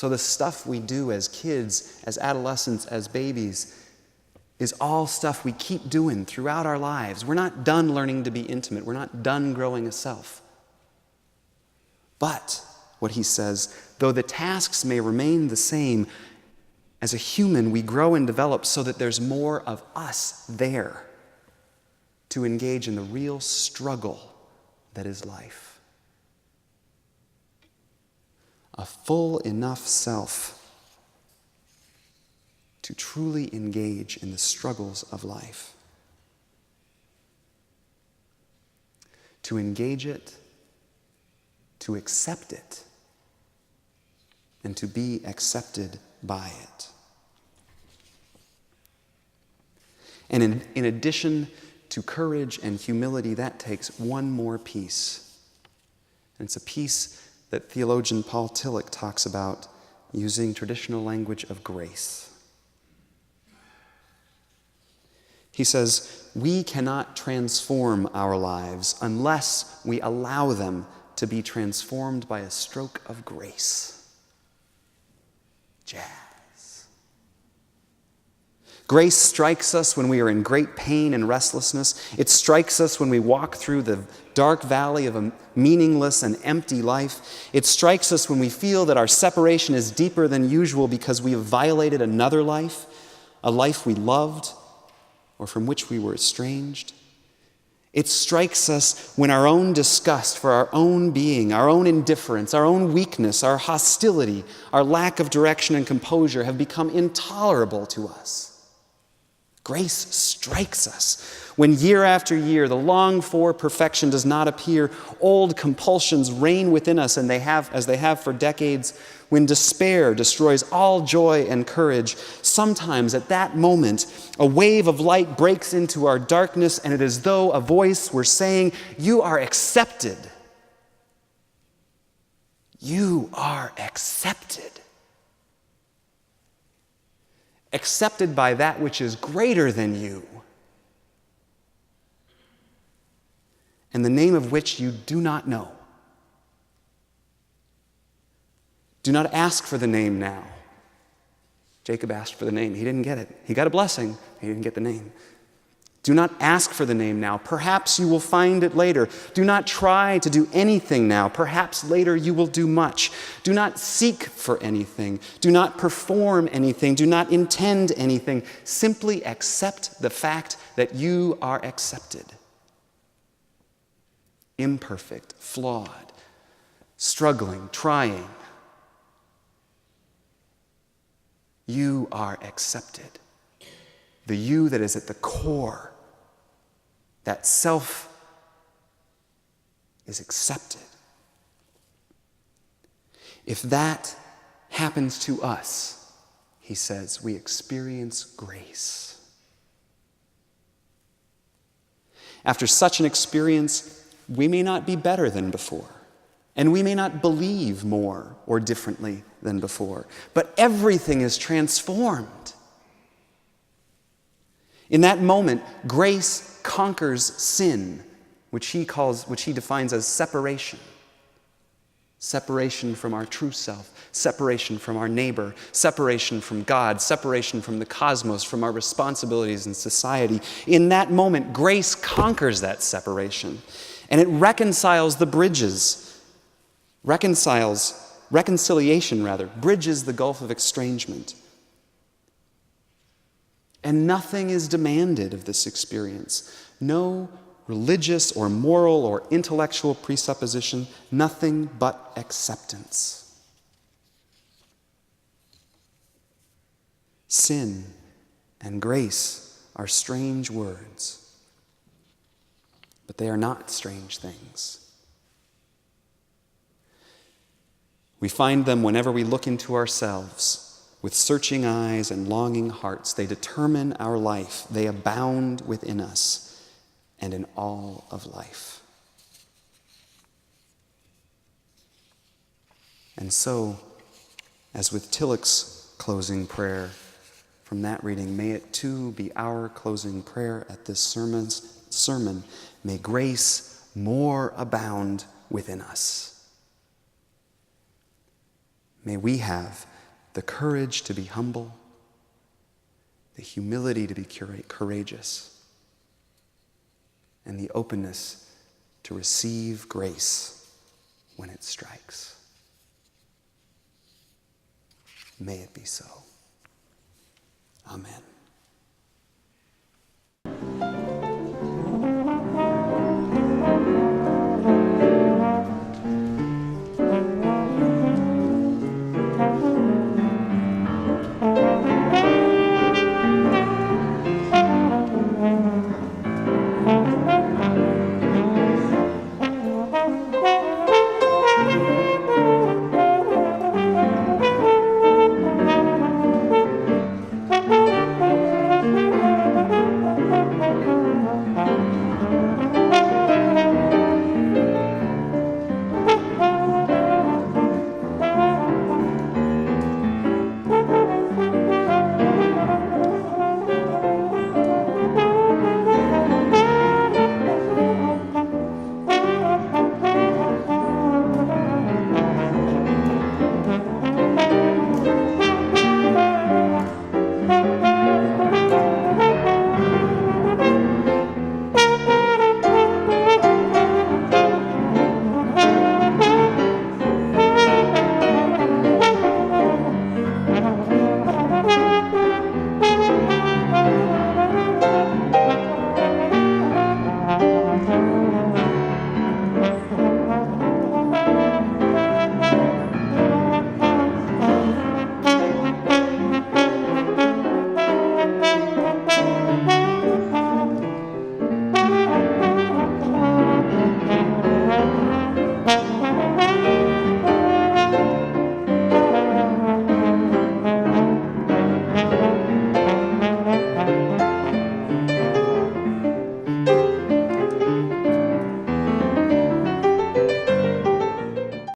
So the stuff we do as kids, as adolescents, as babies, is all stuff we keep doing throughout our lives. We're not done learning to be intimate. We're not done growing a self. But, what he says, though the tasks may remain the same, as a human we grow and develop so that there's more of us there to engage in the real struggle that is life. A full enough self to truly engage in the struggles of life. To engage it, to accept it, and to be accepted by it. And in addition to courage and humility, that takes one more piece. And it's a piece that theologian Paul Tillich talks about using traditional language of grace. He says, we cannot transform our lives unless we allow them to be transformed by a stroke of grace. Jazz. Grace strikes us when we are in great pain and restlessness. It strikes us when we walk through the dark valley of a meaningless and empty life. It strikes us when we feel that our separation is deeper than usual because we have violated another life, a life we loved or from which we were estranged. It strikes us when our own disgust for our own being, our own indifference, our own weakness, our hostility, our lack of direction and composure have become intolerable to us. Grace strikes us when year after year the longed-for perfection does not appear. Old compulsions reign within us, and as they have for decades. When despair destroys all joy and courage, sometimes at that moment, a wave of light breaks into our darkness, and it is as though a voice were saying, "You are accepted. You are accepted." Accepted by that which is greater than you, and the name of which you do not know. Do not ask for the name now. Jacob asked for the name. He didn't get it. He got a blessing. He didn't get the name. Do not ask for the name now. Perhaps you will find it later. Do not try to do anything now. Perhaps later you will do much. Do not seek for anything. Do not perform anything. Do not intend anything. Simply accept the fact that you are accepted. Imperfect, flawed, struggling, trying. You are accepted. The you that is at the core, that self, is accepted. If that happens to us, he says, we experience grace. After such an experience, we may not be better than before, and we may not believe more or differently than before, but everything is transformed. In that moment, grace conquers sin, which he defines as separation. Separation from our true self, separation from our neighbor, separation from God, separation from the cosmos, from our responsibilities in society. In that moment, grace conquers that separation, and it reconciles the bridges. Reconciliation bridges the gulf of estrangement. And nothing is demanded of this experience. No religious or moral or intellectual presupposition, nothing but acceptance. Sin and grace are strange words, but they are not strange things. We find them whenever we look into ourselves. With searching eyes and longing hearts, they determine our life. They abound within us and in all of life. And so, as with Tillich's closing prayer from that reading, may it too be our closing prayer at this sermon. May grace more abound within us. May we have the courage to be humble, the humility to be courageous, and the openness to receive grace when it strikes. May it be so. Amen.